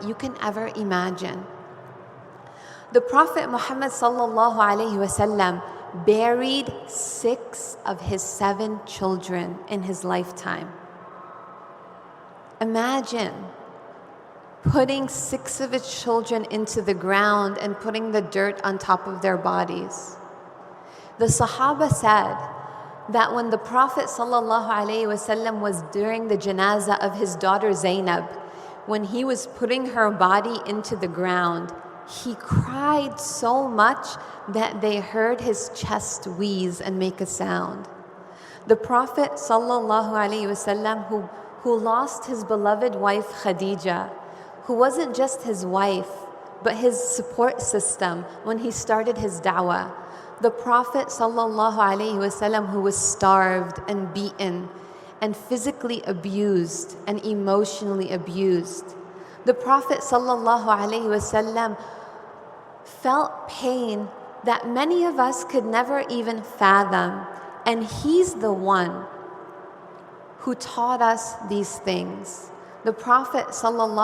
you can ever imagine. The Prophet Muhammad sallallahu alayhi wasallam buried 6 of his 7 children in his lifetime. Imagine putting 6 of his children into the ground and putting the dirt on top of their bodies. The Sahaba said that when the Prophet ﷺ was during the janazah of his daughter Zainab, when he was putting her body into the ground, he cried so much that they heard his chest wheeze and make a sound. The Prophet ﷺ, who lost his beloved wife Khadija, who wasn't just his wife, but his support system when he started his da'wah. The Prophet ﷺ, who was starved and beaten and physically abused and emotionally abused. The Prophet ﷺ felt pain that many of us could never even fathom, and he's the one who taught us these things. The Prophet ﷺ